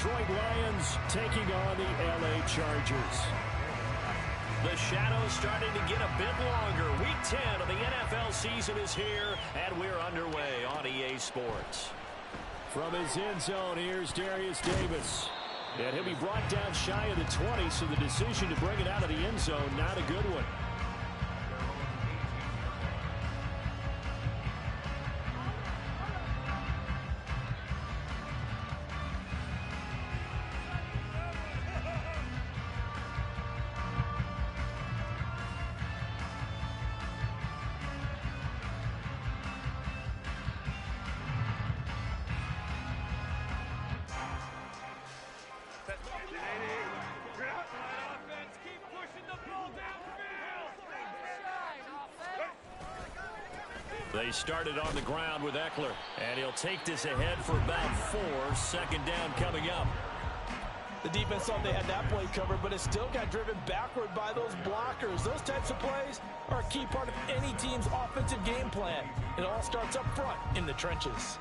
Detroit Lions taking on the LA Chargers. The shadows starting to get a bit longer. Week 10 of the NFL season is here, and we're underway on EA Sports. From his end zone, here's Darius Davis. And he'll be brought down shy of the 20, so the decision to bring it out of the end zone, not a good one. They started on the ground with Eckler, and he'll take this ahead for about 4. Second down coming up. The defense thought they had that play covered, but it still got driven backward by those blockers. Those types of plays are a key part of any team's offensive game plan. It all starts up front in the trenches.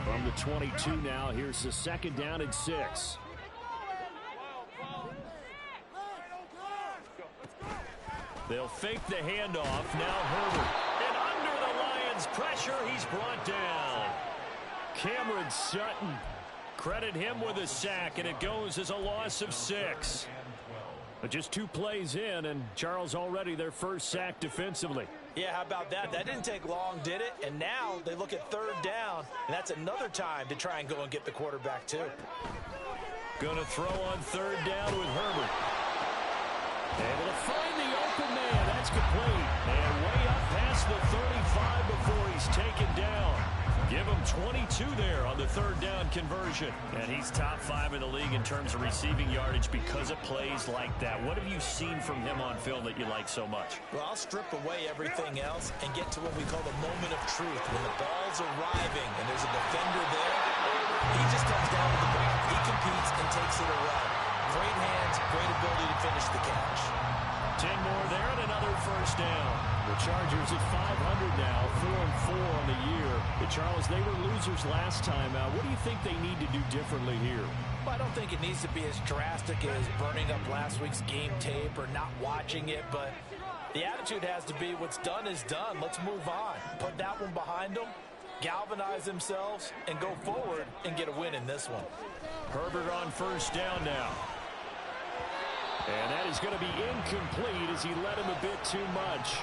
From the 22 now, here's the second down and 6. They'll fake the handoff. Now Herbert. And under the Lions' pressure, he's brought down. Cameron Sutton. Credit him with a sack, and it goes as a loss of 6. But just 2 plays in, and Charles already their first sack defensively. Yeah, how about that? That didn't take long, did it? And now they look at third down, and that's another time to try and go and get the quarterback, too. Going to throw on third down with Herbert. Able to find the open man. That's complete. And way up past the 35 before he's taken down. Give him 22 there on the third down conversion. And he's top 5 in the league in terms of receiving yardage because of plays like that. What have you seen from him on film that you like so much? Well, I'll strip away everything else and get to what we call the moment of truth. When the ball's arriving and there's a defender there, he just comes down to the ball. He competes and takes it away. Great hands, great ability to finish the catch. 10 more there and another first down. The Chargers at 500 now, 4-4 on the year. But Charles, they were losers last time out. What do you think they need to do differently here? Well, I don't think it needs to be as drastic as burning up last week's game tape or not watching it, but the attitude has to be what's done is done. Let's move on. Put that one behind them, galvanize themselves, and go forward and get a win in this one. Herbert on first down now. And that is going to be incomplete as he led him a bit too much.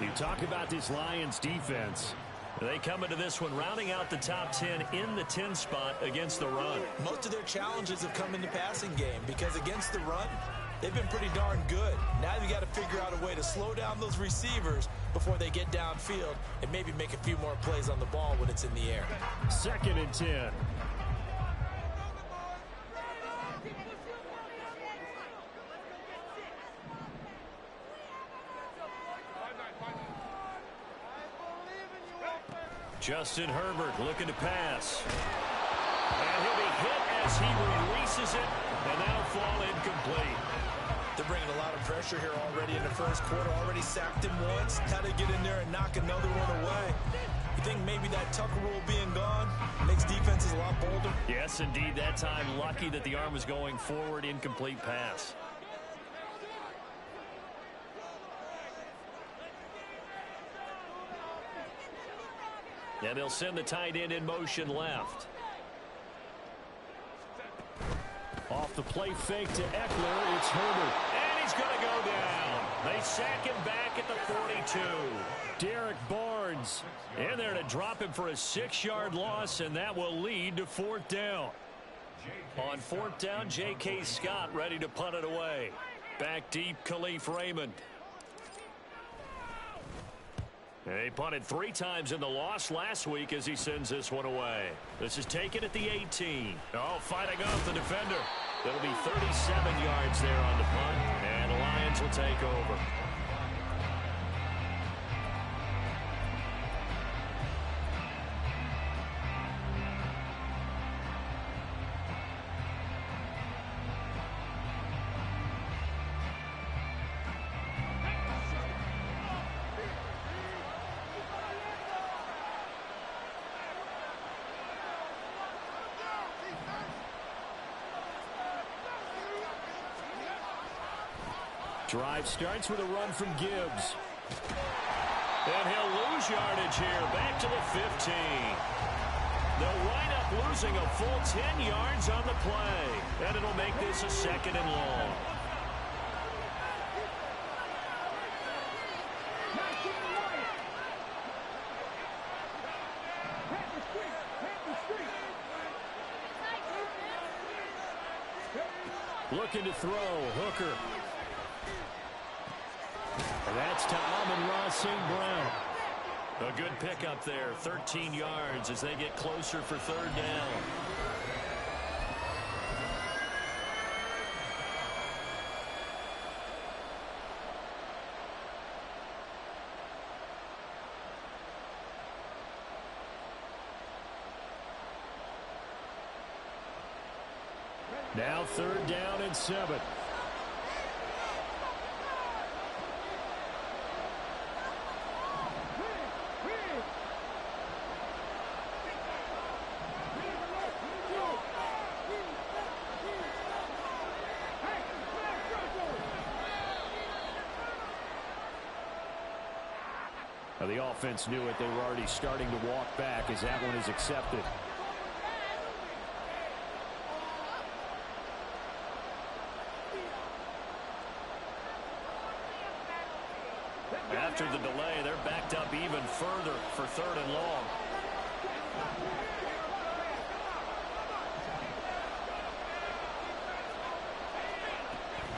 You talk about this Lions defense. They come into this one rounding out the top 10 in the 10 spot against the run. Most of their challenges have come in the passing game because against the run, they've been pretty darn good. Now you got to figure out a way to slow down those receivers before they get downfield and maybe make a few more plays on the ball when it's in the air. 2nd and 10. Justin Herbert looking to pass. And he'll be hit as he releases it, and that'll fall incomplete. They're bringing a lot of pressure here already in the first quarter. Already sacked him once. How to get in there and knock another one away. You think maybe that Tucker rule being gone makes defenses a lot bolder? Yes, indeed. That time, lucky that the arm was going forward. Incomplete pass. And they'll send the tight end in motion left. Off the play fake to Eckler, it's Herbert. And he's going to go down. They sack him back at the 42. Derek Barnes in there to drop him for a 6-yard loss, and that will lead to 4th down. On 4th down, J.K. Scott ready to punt it away. Back deep, Khalif Raymond. They punted 3 times in the loss last week as he sends this one away. This is taken at the 18. Oh, fighting off the defender. It'll be 37 yards there on the punt, and the Lions will take over. Drive starts with a run from Gibbs. And he'll lose yardage here, back to the 15. They'll wind up losing a full 10 yards on the play. And it'll make this a 2nd and long. Looking to throw, Hooker. And that's to Amon-Ra St. Brown. A good pickup there, 13 yards as they get closer for 3rd down. Now 3rd down and 7. Now the offense knew it. They were already starting to walk back as that one is accepted. After the delay, they're backed up even further for 3rd and long.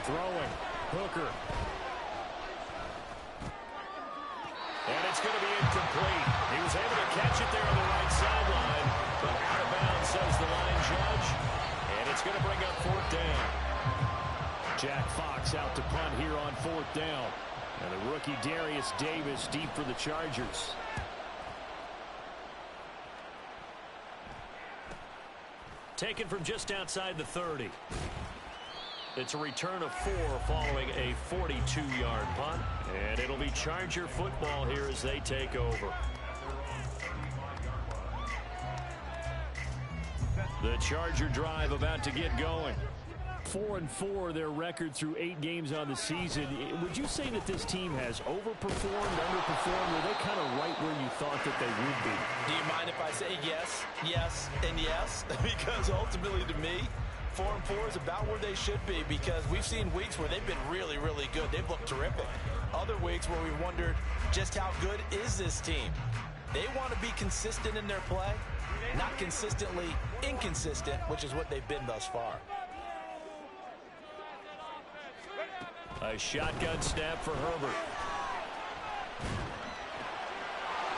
Throwing, Hooker. And it's going to be incomplete. He was able to catch it there on the right sideline, but out of bounds, says the line judge. And it's going to bring up 4th down. Jack Fox out to punt here on 4th down. And the rookie Darius Davis deep for the Chargers. Taken from just outside the 30. It's a return of 4 following a 42-yard punt. And it'll be Charger football here as they take over. The Charger drive about to get going. 4-4 their record through 8 games on the season. Would you say that this team has overperformed, underperformed? Were they kind of right where you thought that they would be? Do you mind if I say yes, yes, and yes? Because ultimately to me, 4-4 is about where they should be, because we've seen weeks where they've been really, really good. They've looked terrific. Other weeks where we've wondered just how good is this team. They want to be consistent in their play, not consistently inconsistent, which is what they've been thus far. A shotgun snap for Herbert.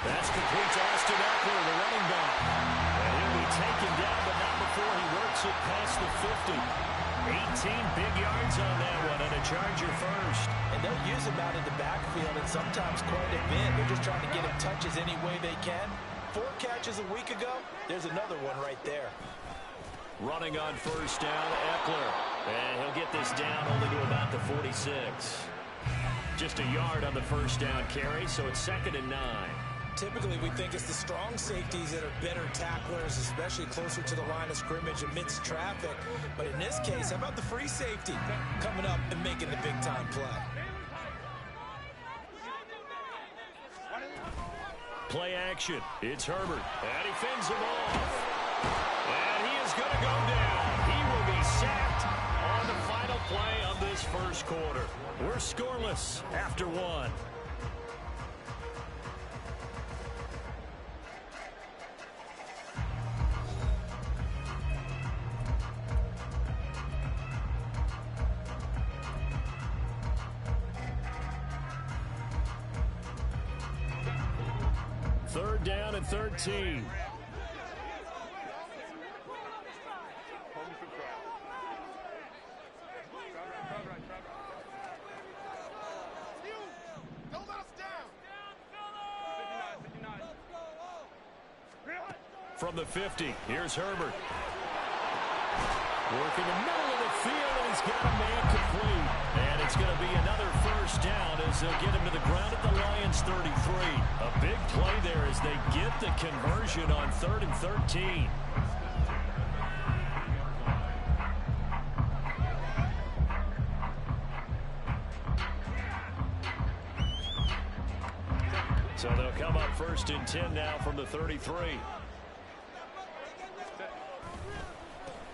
That's complete to Austin Eckler, the running back. And he'll be taken down, but not before he works it past the 50. 18 big yards on that one, and a Charger first. And they'll use him out in the backfield, and sometimes quite a bit. They're just trying to get him touches any way they can. 4 catches a week ago, there's another one right there. Running on 1st down, Eckler. And he'll get this down only to about the 46. Just a yard on the 1st down carry, so it's 2nd and 9. Typically, we think it's the strong safeties that are better tacklers, especially closer to the line of scrimmage amidst traffic. But in this case, how about the free safety coming up and making the big-time play? Play action. It's Herbert. And he fends him off. And he is going to go down. He will be sacked on the final play of this first quarter. We're scoreless after 1. Third down and 13. From the 50, here's Herbert. Working the middle of the field, and he's got a man complete. And it's going to be another first down as they'll get him to the ground at the Lions' 33. A big play there as they get the conversion on 3rd and 13. So they'll come up 1st and 10 now from the 33.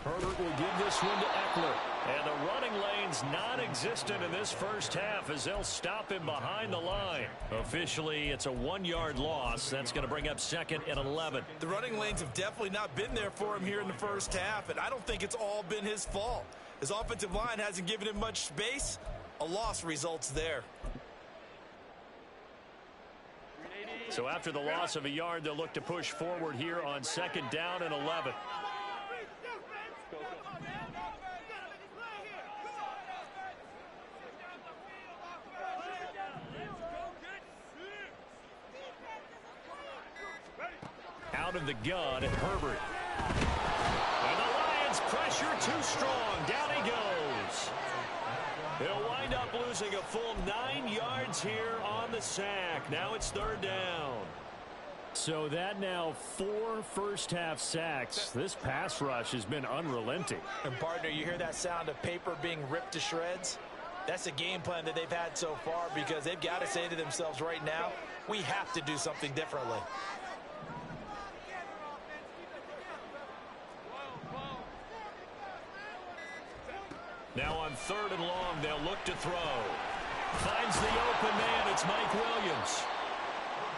Herbert will give this one to Eckler. And the running lane's non-existent in this first half as they'll stop him behind the line. Officially, it's a 1-yard loss. That's going to bring up 2nd and 11. The running lanes have definitely not been there for him here in the first half, and I don't think it's all been his fault. His offensive line hasn't given him much space. A loss results there. So after the loss of a yard, they'll look to push forward here on 2nd down and 11. Out of the gun, Herbert. And the Lions pressure too strong. Down he goes. He'll wind up losing a full 9 yards here on the sack. Now it's 3rd down. So that now 4 first-half sacks. This pass rush has been unrelenting. And, partner, you hear that sound of paper being ripped to shreds? That's the game plan that they've had so far because they've got to say to themselves right now, we have to do something differently. Now on 3rd and long, they'll look to throw. Finds the open man. It's Mike Williams.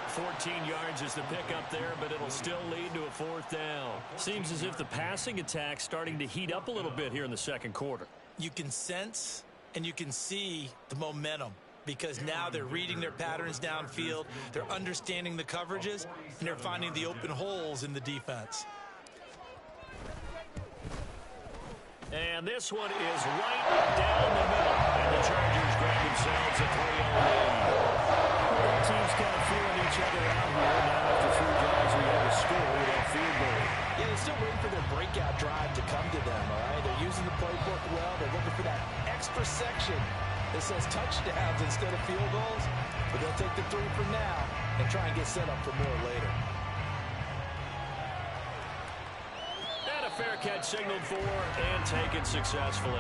14 yards is the pickup there, but it'll still lead to a 4th down. Seems as if the passing attack's starting to heat up a little bit here in the second quarter. You can sense and you can see the momentum because now they're reading their patterns downfield, they're understanding the coverages, and they're finding the open holes in the defense. And this one is right down the middle. And the Chargers grab themselves a 3-0 lead. Both teams kind of feeling each other out here. Now after 3 drives, we have a score with that field goal. Yeah, they're still waiting for their breakout drive to come to them, all right? They're using the playbook well. They're looking for that extra section that says touchdowns instead of field goals. But they'll take the 3 for now and try and get set up for more later. Fair catch signaled for and taken successfully.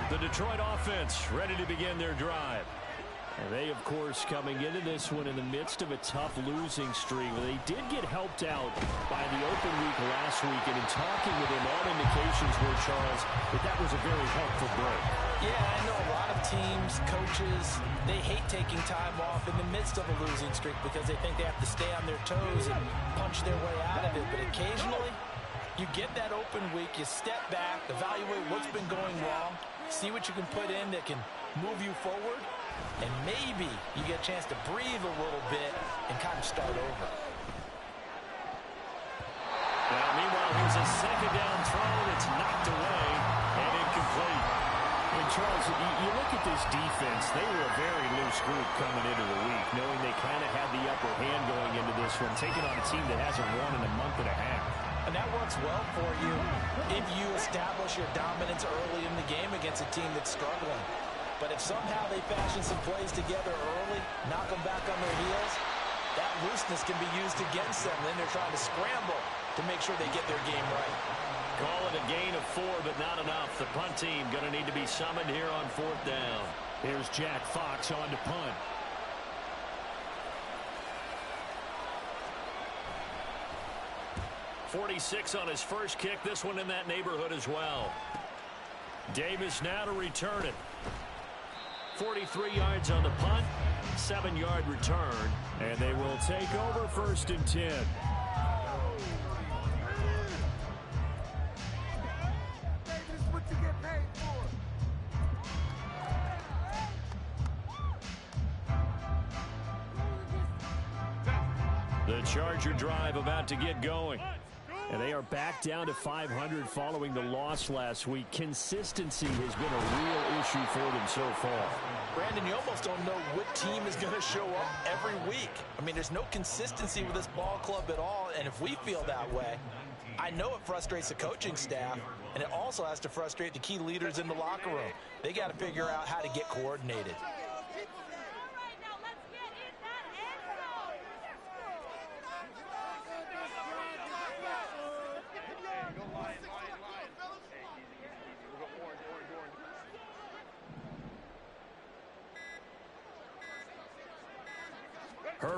The Detroit offense ready to begin their drive. And they, of course, coming into this one in the midst of a tough losing streak. They did get helped out by the open week last week, and in talking with him, all indications were, Charles, that was a very helpful break. Yeah, I know a lot of teams, coaches, they hate taking time off in the midst of a losing streak because they think they have to stay on their toes and punch their way out of it. But occasionally, you get that open week, you step back, evaluate what's been going wrong, see what you can put in that can move you forward, and maybe you get a chance to breathe a little bit and kind of start over. Now, meanwhile, here's a 2nd down throw that's knocked away and incomplete. And Charles, you look at this defense, they were a very loose group coming into the week, knowing they kind of had the upper hand going into this one, taking on a team that hasn't won in a month and a half. And that works well for you if you establish your dominance early in the game against a team that's struggling. But if somehow they fashion some plays together early, knock them back on their heels, that looseness can be used against them. Then they're trying to scramble to make sure they get their game right. Call it a gain of 4, but not enough. The punt team going to need to be summoned here on 4th down. Here's Jack Fox on to punt. .46 on his first kick. This one in that neighborhood as well. Davis now to return it. 43 yards on the punt, 7-yard return, and they will take over 1st and 10. The Charger drive about to get going. And they are back down to 500 following the loss last week. Consistency has been a real issue for them so far. Brandon, you almost don't know what team is going to show up every week. I mean, there's no consistency with this ball club at all, and if we feel that way, I know it frustrates the coaching staff, and it also has to frustrate the key leaders in the locker room. They got to figure out how to get coordinated.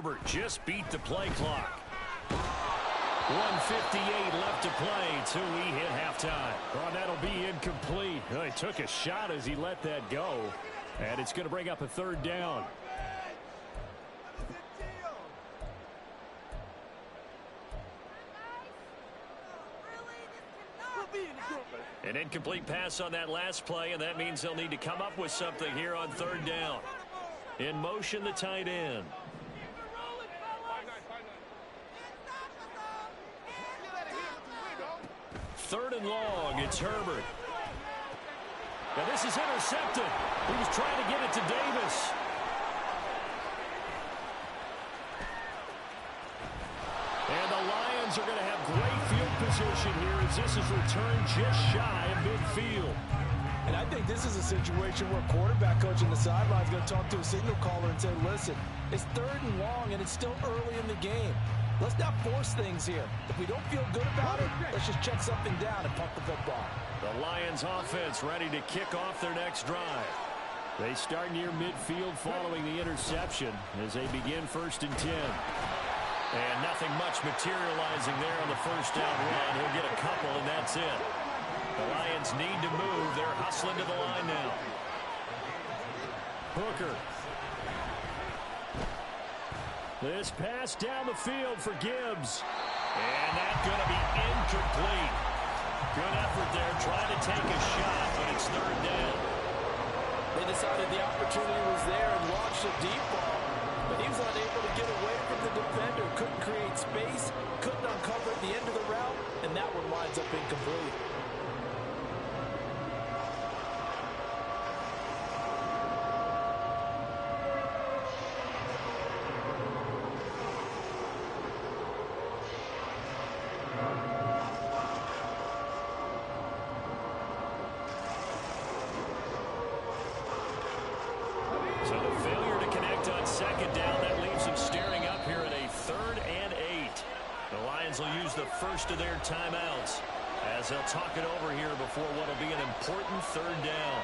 Herbert just beat the play clock. 1:58 left to play till we hit halftime. Oh, that'll be incomplete. Well, he took a shot as he let that go. And it's going to bring up a third down. An incomplete pass on that last play, and that means they'll need to come up with something here on third down. In motion, the tight end. Third and long, it's Herbert. Now this is intercepted. He was trying to get it to Davis. And the Lions are going to have great field position here as this is returned just shy of midfield. And I think this is a situation where quarterback coach on the sideline is going to talk to a signal caller and say, listen, it's third and long and it's still early in the game. Let's not force things here. If we don't feel good about it, let's just check something down and punt the football. The Lions offense ready to kick off their next drive. They start near midfield following the interception as they begin 1st and 10. And nothing much materializing there on the first down run. He'll get a couple, and that's it. The Lions need to move. They're hustling to the line now. Hooker. This pass down the field for Gibbs. And that's going to be incomplete. Good effort there, trying to take a shot, but it's third down. They decided the opportunity was there and launched a deep ball. But he was unable to get away from the defender. Couldn't create space, couldn't uncover at the end of the route, and that one winds up incomplete. So the failure to connect on second down, that leaves them staring up here at a 3rd and 8. The Lions will use the first of their timeouts as they'll talk it over here before what will be an important third down.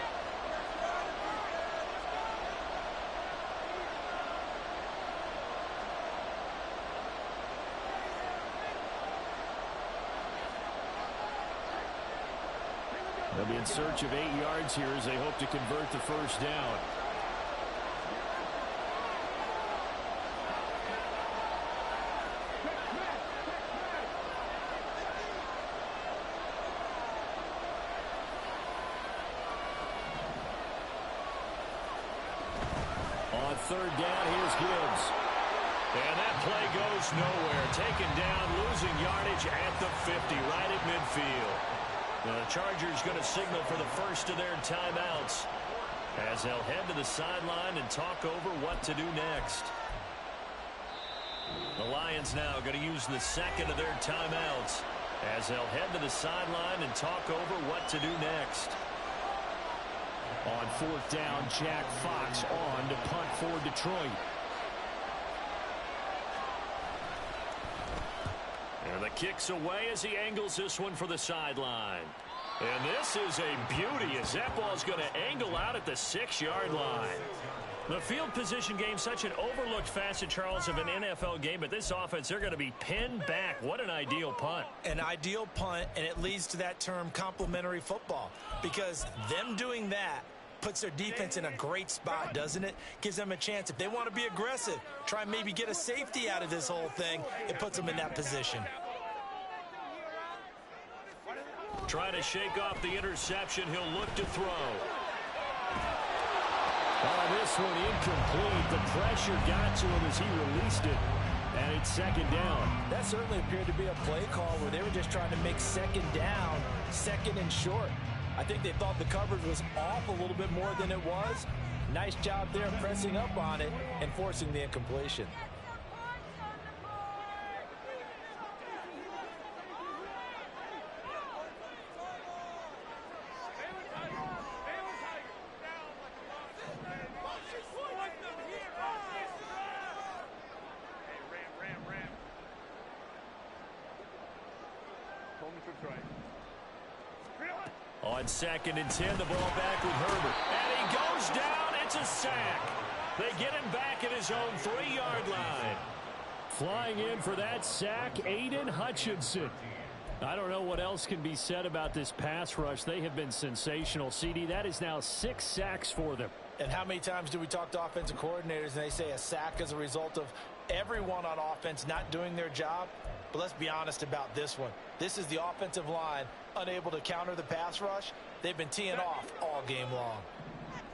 They'll be in search of 8 yards here as they hope to convert the first down. On third down, here's Gibbs. And that play goes nowhere. Taken down, losing yardage at the 50, right at midfield. The Chargers going to signal for the first of their timeouts as they'll head to the sideline and talk over what to do next. The Lions now going to use the second of their timeouts as they'll head to the sideline and talk over what to do next. On 4th down, Jack Fox on to punt for Detroit. And the kick's away as he angles this one for the sideline. And this is a beauty as that ball's going to angle out at the 6-yard line. The field position game, such an overlooked facet, Charles, of an NFL game. But this offense, they're going to be pinned back. What an ideal punt. An ideal punt, and it leads to that term complementary football. Because them doing that puts their defense in a great spot, doesn't it? Gives them a chance. If they want to be aggressive, try and maybe get a safety out of this whole thing, it puts them in that position. Trying to shake off the interception. He'll look to throw. Oh, this one incomplete. The pressure got to him as he released it. And it's 2nd down. That certainly appeared to be a play call where they were just trying to make 2nd down, 2nd and short. I think they thought the coverage was off a little bit more than it was. Nice job there pressing up on it and forcing the incompletion. On 2nd and 10, the ball back with Herbert. And he goes down. It's a sack. They get him back at his own 3-yard line. Flying in for that sack, Aiden Hutchinson. I don't know what else can be said about this pass rush. They have been sensational, CD. That is now 6 sacks for them. And how many times do we talk to offensive coordinators and they say a sack is a result of everyone on offense not doing their job? But let's be honest about this one. This is the offensive line unable to counter the pass rush. They've been teeing off all game long.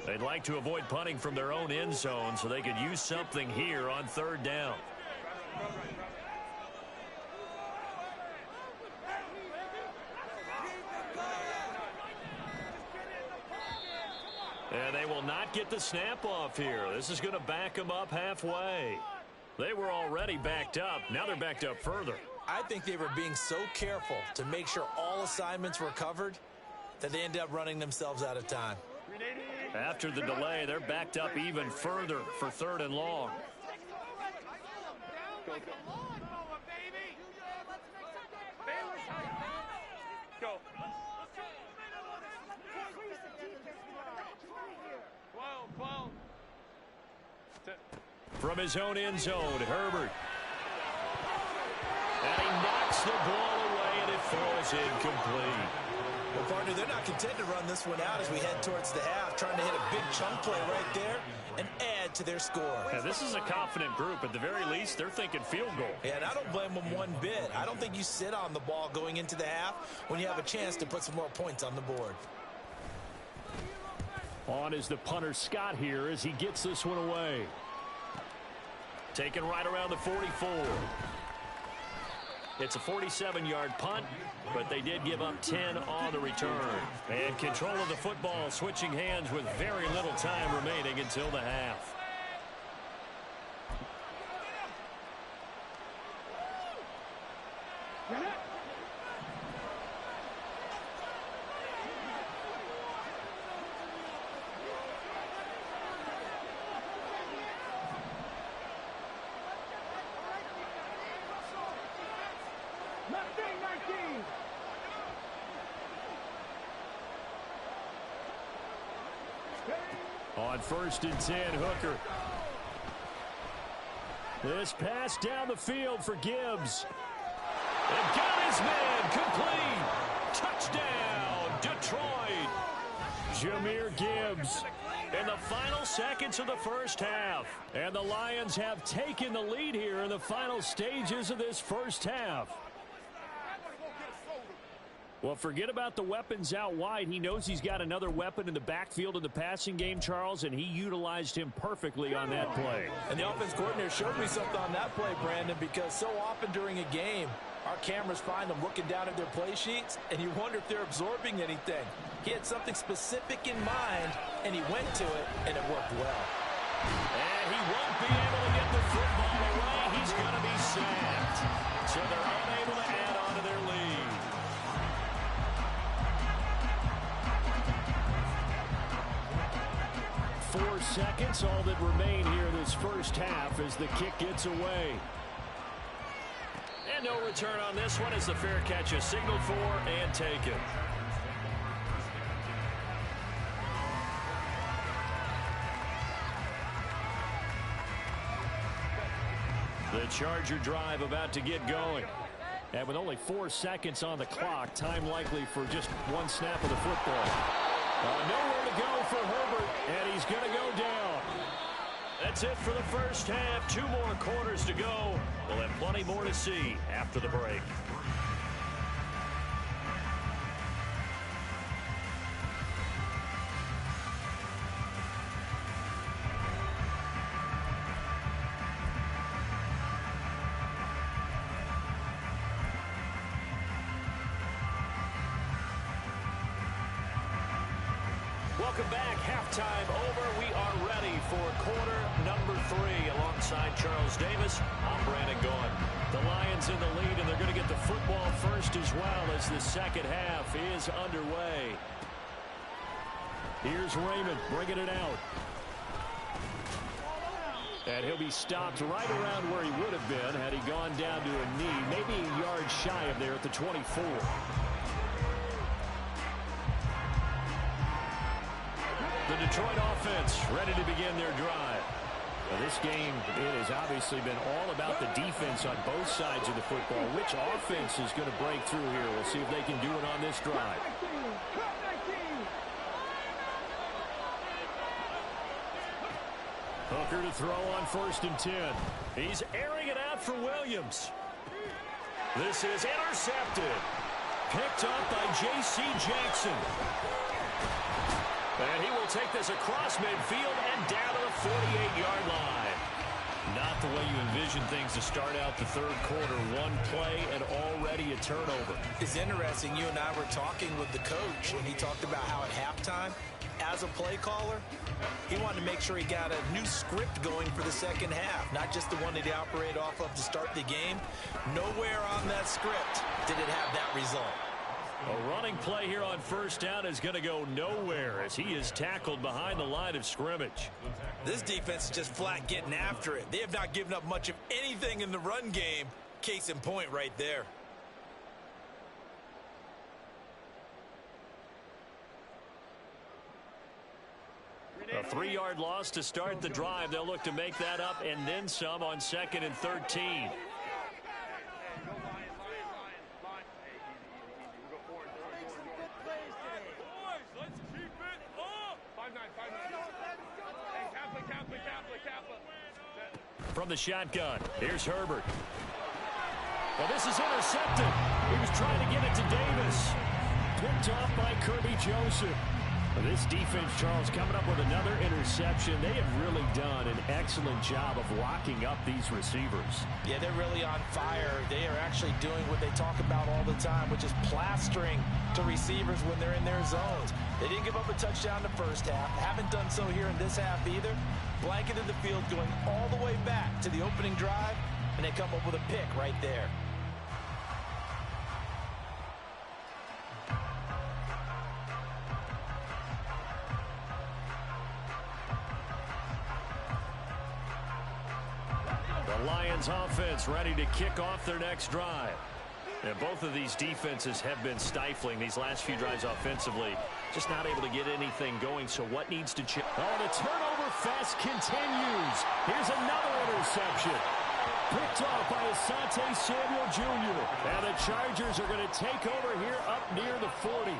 They'd like to avoid punting from their own end zone so they could use something here on 3rd down. And they will not get the snap off here. This is going to back them up halfway. They were already backed up. Now they're backed up further. I think they were being so careful to make sure all assignments were covered that they ended up running themselves out of time. After the delay, they're backed up even further for 3rd and long. From his own end zone, Herbert. And he knocks the ball away, and it falls incomplete. Well, partner, they're not content to run this one out as we head towards the half, trying to hit a big chunk play right there and add to their score. Yeah, this is a confident group. At the very least, they're thinking field goal. Yeah, and I don't blame them one bit. I don't think you sit on the ball going into the half when you have a chance to put some more points on the board. On is the punter, Scott, here as he gets this one away. Taken right around the 44. It's a 47-yard punt, but they did give up 10 on the return. And control of the football switching hands with very little time remaining until the half. On 1st and 10, Hooker. This pass down the field for Gibbs. And got his man complete. Touchdown, Detroit. Jahmyr Gibbs in the final seconds of the first half. And the Lions have taken the lead here in the final stages of this first half. Well, forget about the weapons out wide. He knows he's got another weapon in the backfield in the passing game, Charles, and he utilized him perfectly on that play. And the offense coordinator showed me something on that play, Brandon, because so often during a game, our cameras find them looking down at their play sheets, and you wonder if they're absorbing anything. He had something specific in mind, and he went to it, and it worked well. And he won't be able to get the football away. He's going to be sacked. So they're unable to add on to their lead. Four seconds, all that remain here in this first half as the kick gets away. And no return on this one as the fair catch is signaled for and taken. The Charger drive about to get going. And with only 4 seconds on the clock, time likely for just one snap of the football. Nowhere to go for Herbert, and he's going to go down. That's it for the first half. 2 more quarters to go. We'll have plenty more to see after the break. Welcome back. Halftime over. We are ready for quarter number 3 alongside Charles Davis. I'm Brandon Gaughan. The Lions in the lead, and they're going to get the football first as well as the second half is underway. Here's Raymond bringing it out. And he'll be stopped right around where he would have been had he gone down to a knee, maybe a yard shy of there at the 24. The Detroit offense ready to begin their drive. Well, this game, it has obviously been all about the defense on both sides of the football. Which offense is going to break through here? We'll see if they can do it on this drive. Hooker to throw on 1st and 10. He's airing it out for Williams. This is intercepted. Picked up by J.C. Jackson. And he will take this across midfield and down to the 48-yard line. Not the way you envision things to start out the third quarter. One play and already a turnover. It's interesting. You and I were talking with the coach, and he talked about how at halftime, as a play caller, he wanted to make sure he got a new script going for the second half, not just the one that he operated off of to start the game. Nowhere on that script did it have that result. A running play here on 1st down is going to go nowhere as he is tackled behind the line of scrimmage. This defense is just flat getting after it. They have not given up much of anything in the run game. Case in point right there. A 3-yard loss to start the drive. They'll look to make that up and then some on 2nd and 13. From the shotgun, here's Herbert. Well, this is intercepted. He was trying to get it to Davis. Picked off by Kirby Joseph. Well, this defense, Charles, coming up with another interception. They have really done an excellent job of locking up these receivers. Yeah, they're really on fire. They are actually doing what they talk about all the time, which is plastering to receivers when they're in their zones. They didn't give up a touchdown the first half. Haven't done so here in this half either. Blanketed the field going all the way back to the opening drive, and they come up with a pick right there. The Lions offense ready to kick off their next drive. And both of these defenses have been stifling these last few drives offensively. Just not able to get anything going, so what needs to change? Oh, the turnover fest continues. Here's another interception. Picked off by Asante Samuel Jr. And the Chargers are going to take over here up near the 40.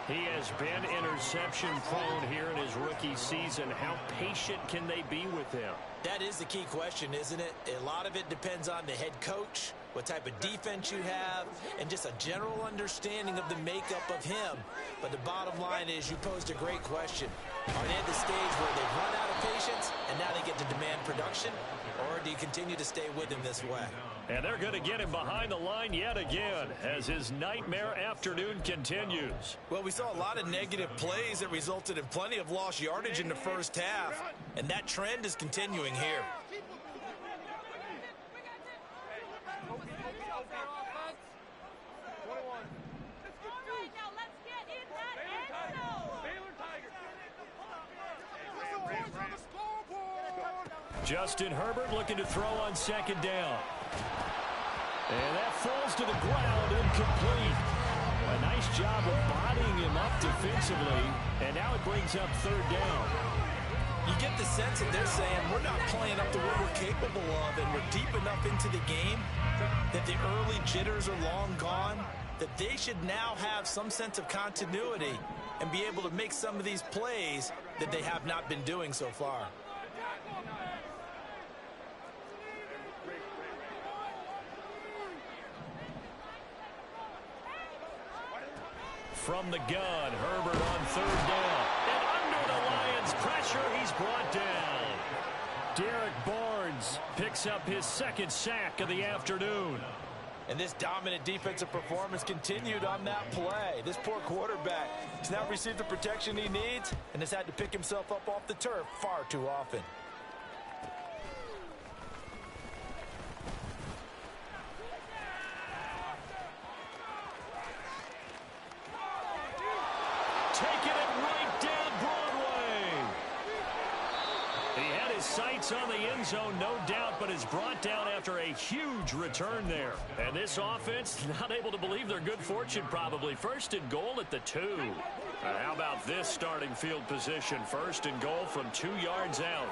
He has been interception prone here in his rookie season. How patient can they be with him? That is the key question, isn't it? A lot of it depends on the head coach, what type of defense you have, and just a general understanding of the makeup of him. But the bottom line is you posed a great question. Are they at the stage where they've run out of patience and now they get to demand production? Or do you continue to stay with him this way? And they're going to get him behind the line yet again as his nightmare afternoon continues. Well, we saw a lot of negative plays that resulted in plenty of lost yardage in the first half, and that trend is continuing here. Justin Herbert looking to throw on 2nd down. And that falls to the ground, incomplete. A nice job of bodying him up defensively, and now it brings up 3rd down. You get the sense that they're saying we're not playing up to what we're capable of, and we're deep enough into the game that the early jitters are long gone, that they should now have some sense of continuity and be able to make some of these plays that they have not been doing so far. From the gun, Herbert on 3rd down. And under the Lions' pressure, he's brought down. Derek Barnes picks up his 2nd sack of the afternoon. And this dominant defensive performance continued on that play. This poor quarterback has now received the protection he needs and has had to pick himself up off the turf far too often. Taking it right down Broadway. He had his sights on the end zone, no doubt, but is brought down after a huge return there. And this offense not able to believe their good fortune probably. 1st and goal at the 2. How about this starting field position? 1st and goal from 2 yards out.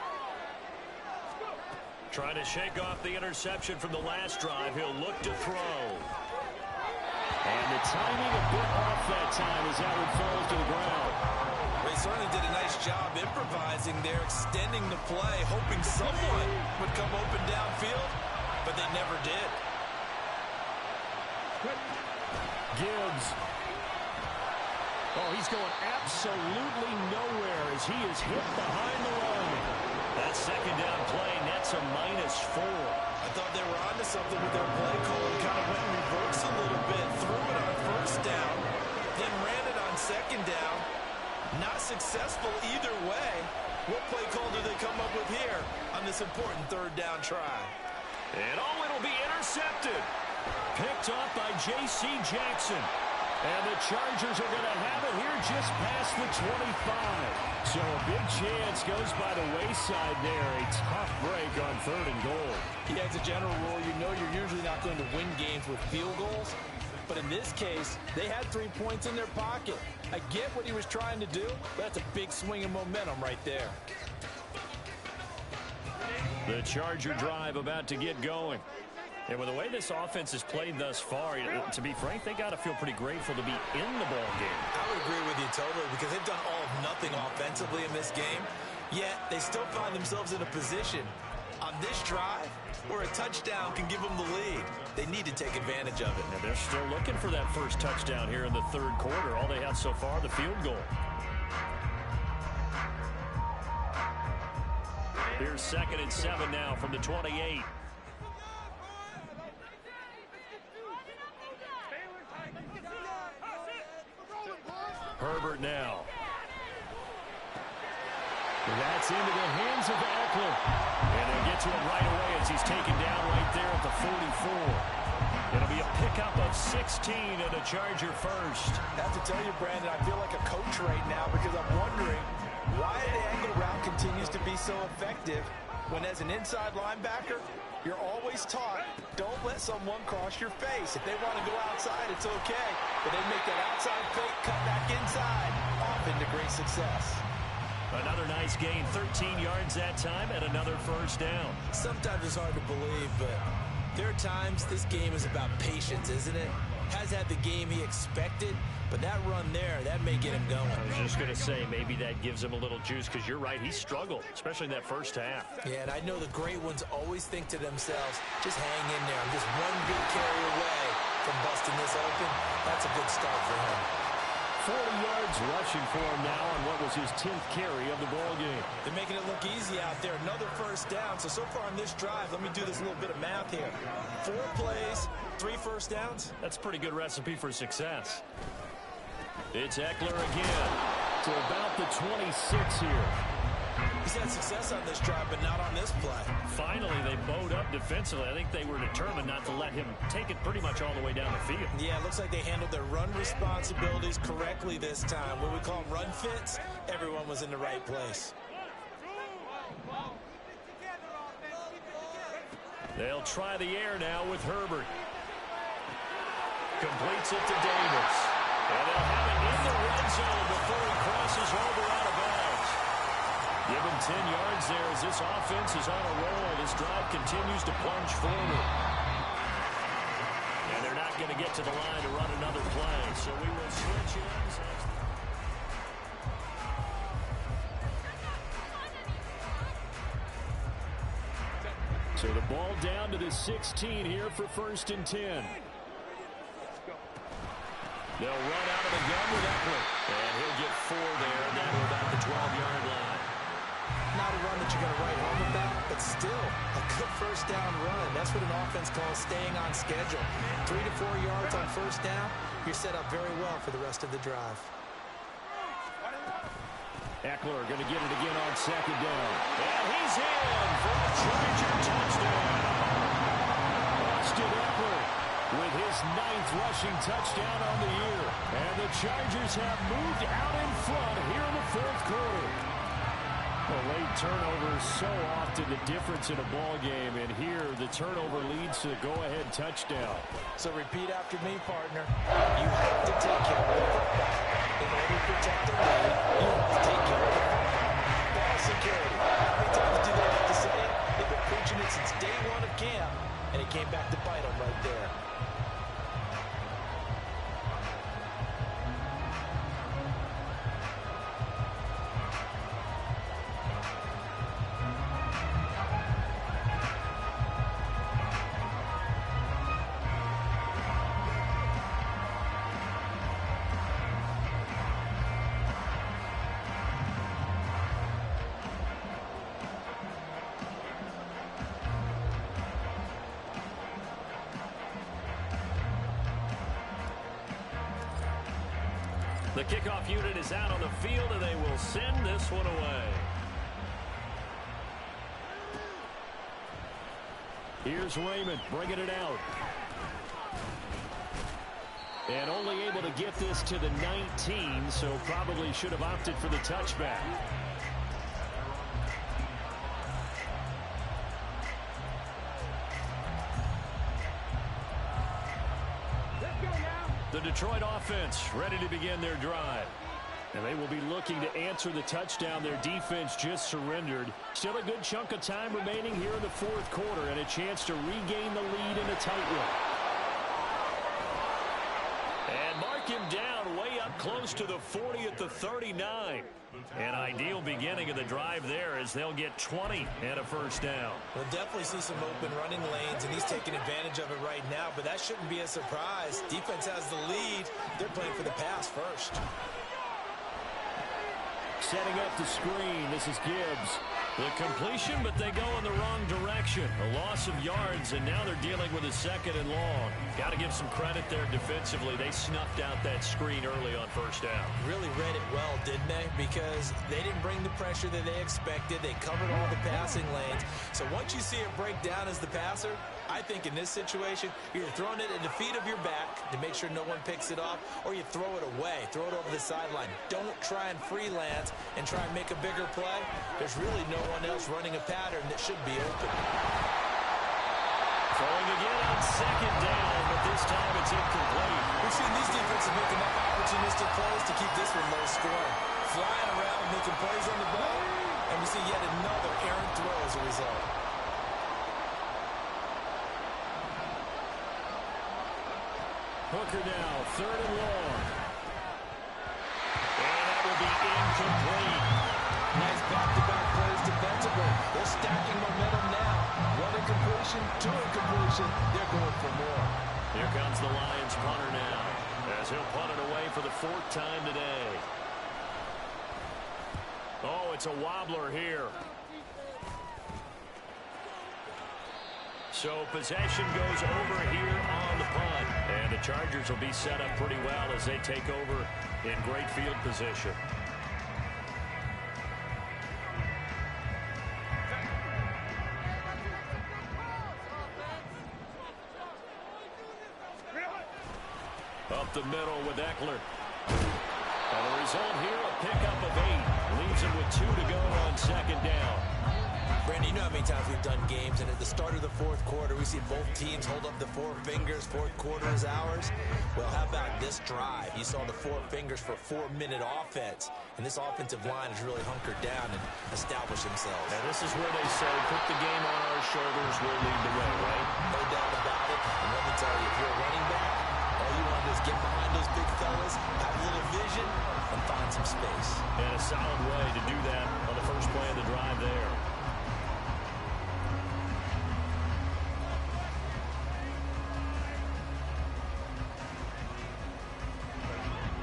Trying to shake off the interception from the last drive. He'll look to throw. And the timing a bit off that time as that one falls to the ground. They certainly did a nice job improvising there, extending the play, hoping someone would come open downfield, but they never did. Gibbs. Oh, he's going absolutely nowhere as he is hit behind the line. That second down play nets a -4. I thought they were onto something with their play call and kind of went in reverse a little bit, threw it on first down, then ran it on second down. Not successful either way. What play call do they come up with here on this important third down try? And it'll be intercepted. Picked off by J.C. Jackson. And the Chargers are going to have it here just past the 25. So a big chance goes by the wayside there. A tough break on 3rd and goal. Yeah, as a general rule, you know you're usually not going to win games with field goals. But in this case, they had 3 points in their pocket. I get what he was trying to do, but that's a big swing of momentum right there. The Charger drive about to get going. And with the way this offense has played thus far, to be frank, they got to feel pretty grateful to be in the ball game. I would agree with you totally because they've done all of nothing offensively in this game, yet they still find themselves in a position on this drive where a touchdown can give them the lead. They need to take advantage of it. And they're still looking for that first touchdown here in the 3rd quarter. All they have so far, the field goal. Here's 2nd and 7 now from the 28. Herbert now. That's into the hands of Eckler. And they'll get to him right away as he's taken down right there at the 44. It'll be a pickup of 16 and a Charger first. I have to tell you, Brandon, I feel like a coach right now because I'm wondering why the angle route continues to be so effective when as an inside linebacker, you're always taught, don't let someone cross your face. If they want to go outside, it's okay. But they make that outside fake, cut back inside, off into great success. Another nice gain, 13 yards that time, and another first down. Sometimes it's hard to believe, but there are times this game is about patience, isn't it? Has had the game he expected, but that run there, that may get him going. I was just going to say, maybe that gives him a little juice, because you're right, he struggled, especially in that first half. Yeah, and I know the great ones always think to themselves, just hang in there. I'm just one big carry away from busting this open. That's a good start for him. 40 yards rushing for him now on what was his 10th carry of the ball game. They're making it look easy out there. Another first down. So far on this drive, let me do this little bit of math here. 4 plays, 3 first downs. That's a pretty good recipe for success. It's Eckler again. To about the 26 here. He's had success on this drive, but not on this play. Finally, they bowed up defensively. I think they were determined not to let him take it pretty much all the way down the field. Yeah, it looks like they handled their run responsibilities correctly this time. What we call them run fits, everyone was in the right place. They'll try the air now with Herbert. Completes it to Davis. And they'll have it in the red zone before he crosses over out of bounds. Give him 10 yards there as this offense is on a roll. This drive continues to plunge forward. And they're not going to get to the line to run another play. So we will switch ends. So the ball down to the 16 here for 1st and 10. They'll run out of the gun with Eckler. And he'll get 4 there, down to about the 12-yard line. Not a run that you're going to write home about, but still a good first down run. That's what an offense calls staying on schedule. 3 to 4 yards on first down, you're set up very well for the rest of the drive. Eckler going to get it again on 2nd down. And he's in for a Charger touchdown. Austin Eckler with his 9th rushing touchdown on the year. And the Chargers have moved out in front here in the 4th quarter. A late turnover is so often the difference in a ball game, and here the turnover leads to the go-ahead touchdown. So repeat after me, partner. You have to take care of the football. In order to protect the lead, you must take care of the football. Ball security. How many times do they have to say it? They've been preaching it since The kickoff unit is out on the field, and they will send this one away. Here's Raymond bringing it out. And only able to get this to the 19, so probably should have opted for the touchback. The Detroit offense ready to begin their drive. And they will be looking to answer the touchdown their defense just surrendered. Still a good chunk of time remaining here in the fourth quarter and a chance to regain the lead in a tight one. And mark him down way up close to the 40 at the 39. An ideal beginning of the drive there as they'll get 20 and a first down. We'll definitely see some open running lanes, and he's taking advantage of it right now, but that shouldn't be a surprise. Defense has the lead. They're playing for the pass first. Setting up the screen, this is Gibbs. The completion, but they go in the wrong direction. A loss of yards, and now they're dealing with a second and long. Got to give some credit there defensively. They snuffed out that screen early on first down. Really read it well, didn't they? Because they didn't bring the pressure that they expected. They covered all the passing lanes. So once you see it break down as the passer, I think in this situation, you're throwing it at the feet of your back to make sure no one picks it off, or you throw it away, throw it over the sideline. Don't try and freelance and try and make a bigger play. There's really no one else running a pattern that should be open. Throwing again on second down, but this time it's incomplete. We've seen these defenses make enough opportunistic plays to keep this one low scoring. Flying around, making plays on the ball, and we see yet another errant throw as a result. Hooker now, third and long. And that will be incomplete. Nice back-to-back plays defensively. They're stacking momentum now. One incompletion, two incompletion. They're going for more. Here comes the Lions punter now, as he'll punt it away for the fourth time today. Oh, it's a wobbler here. So possession goes over here on the punt. And the Chargers will be set up pretty well as they take over in great field position. Up the middle with Eckler. And the result here, a pickup of 8. Leaves him with 2 to go on second down. Brandon, you know how many times we've done games, and at the start of the fourth quarter, we see both teams hold up the four fingers. Fourth quarter is ours. Well, how about this drive? You saw the four fingers for a 4-minute offense, and this offensive line has really hunkered down and established themselves. And this is where they say, put the game on our shoulders, we'll lead the way, right? No doubt about it. And let me tell you, if you're a running back, all you want to do is get behind those big fellas, have a little vision, and find some space. And a solid way to do that on the first play of the drive there.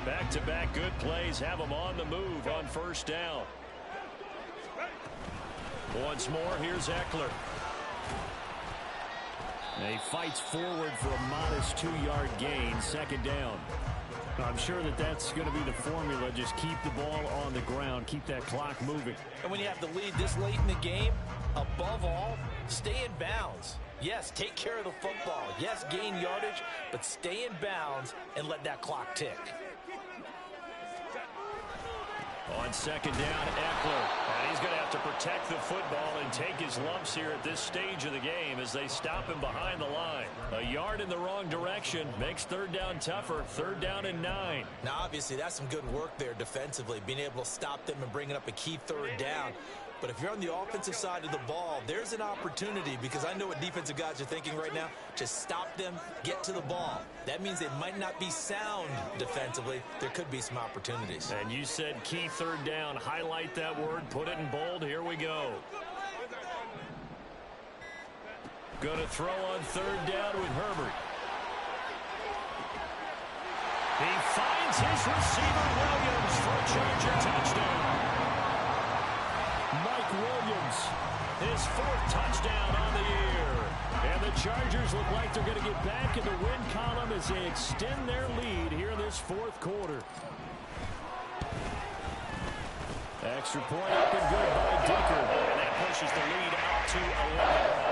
Back-to-back good plays have them on the move on first down. Once more, here's Eckler. And he fights forward for a modest 2-yard gain, second down. I'm sure that that's going to be the formula. Just keep the ball on the ground, keep that clock moving. And when you have the lead this late in the game, above all, stay in bounds. Yes, take care of the football. Yes, gain yardage, but stay in bounds and let that clock tick. On second down, Eckler. And he's going to have to protect the football and take his lumps here at this stage of the game as they stop him behind the line. A yard in the wrong direction makes third down tougher. Third down and 9. Now, obviously, that's some good work there defensively, being able to stop them and bringing up a key third down. But if you're on the offensive side of the ball, there's an opportunity, because I know what defensive guys are thinking right now. Just stop them, get to the ball. That means they might not be sound defensively. There could be some opportunities. And you said key third down. Highlight that word. Put it in bold. Here we go. Going to throw on third down with Herbert. He finds his receiver, Williams, for a Charger touchdown. Mike Williams, his 4th touchdown on the year. And the Chargers look like they're going to get back in the win column as they extend their lead here in this fourth quarter. Extra point up and good by Dicker. And that pushes the lead out to 11.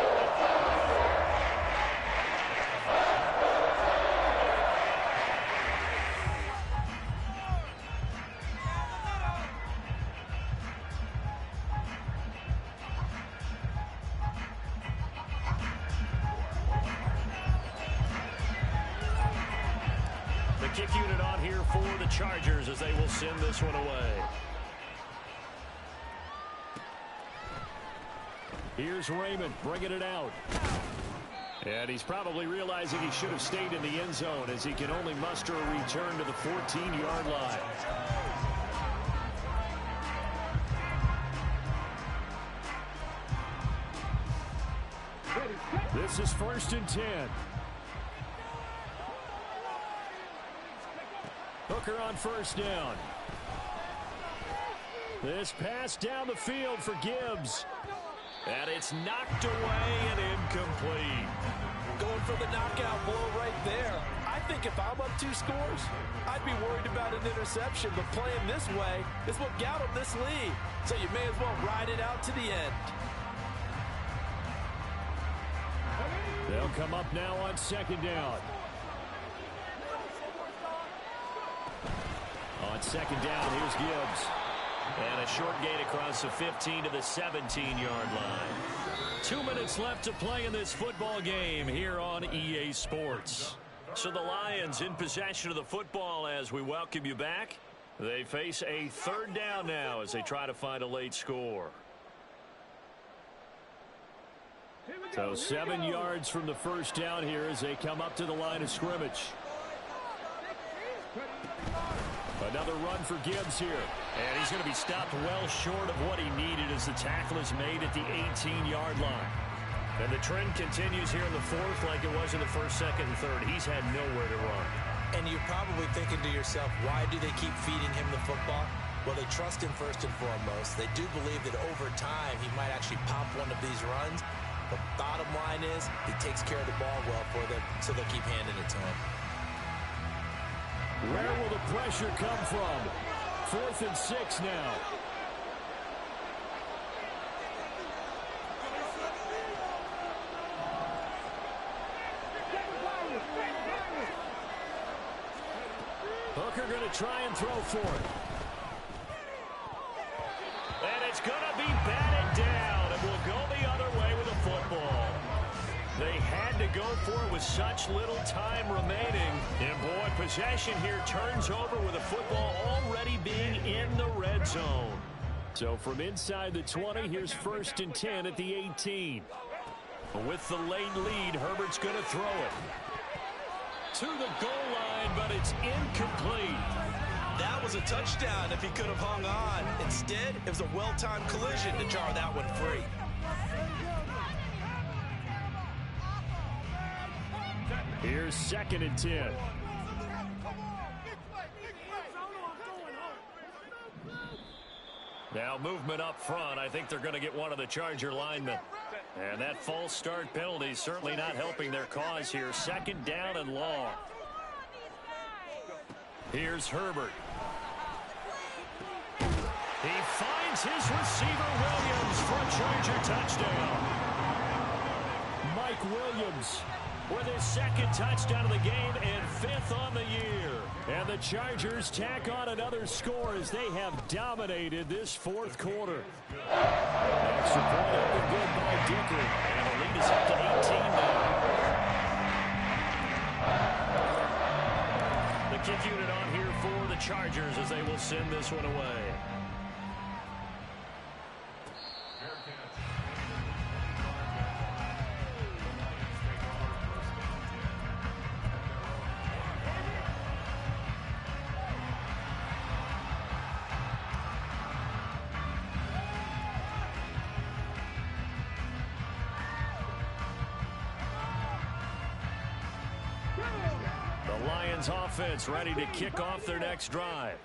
Kick unit on here for the Chargers as they will send this one away. Here's Raymond bringing it out. And he's probably realizing he should have stayed in the end zone as he can only muster a return to the 14-yard line. This is 1st and 10. Hooker on 1st down. This pass down the field for Gibbs. And it's knocked away and incomplete. Going for the knockout blow right there. I think if I'm up 2 scores, I'd be worried about an interception. But playing this way is what got them this lead. So you may as well ride it out to the end. They'll come up now on 2nd down. On 2nd down, here's Gibbs. And a short gain across the 15 to the 17-yard line. 2 minutes left to play in this football game here on EA Sports. So the Lions in possession of the football as we welcome you back. They face a 3rd down now as they try to find a late score. So 7 yards from the 1st down here as they come up to the line of scrimmage. Another run for Gibbs here. And he's going to be stopped well short of what he needed as the tackle is made at the 18-yard line. And the trend continues here in the 4th like it was in the 1st, 2nd, and 3rd. He's had nowhere to run. And you're probably thinking to yourself, why do they keep feeding him the football? Well, they trust him first and foremost. They do believe that over time he might actually pop one of these runs. The bottom line is he takes care of the ball well for them, so they'll keep handing it to him. Where will the pressure come from? 4th and 6 now. Hooker going to try and throw for it. And it's going to be batted down and will go the other way with the football. They had to go for it with such little time remaining. And boy, possession here turns over with the football already being in the red zone. So from inside the 20, here's 1st and 10 at the 18. With the late lead, Herbert's going to throw it to the goal line, but it's incomplete. That was a touchdown if he could have hung on. Instead, it was a well-timed collision to jar that one free. Here's 2nd and 10. Now movement up front. I think they're going to get one of the Charger linemen. And that false start penalty certainly not helping their cause here. 2nd down and long. Here's Herbert. He finds his receiver Williams for a Charger touchdown. Mike Williams with his 2nd touchdown of the game and 5th on the year. And the Chargers tack on another score as they have dominated this 4th quarter. Extra point up and good by Dicker. And the lead is up to 18 now. The kick unit on here for the Chargers as they will send this one away. Offense ready to kick off their next drive.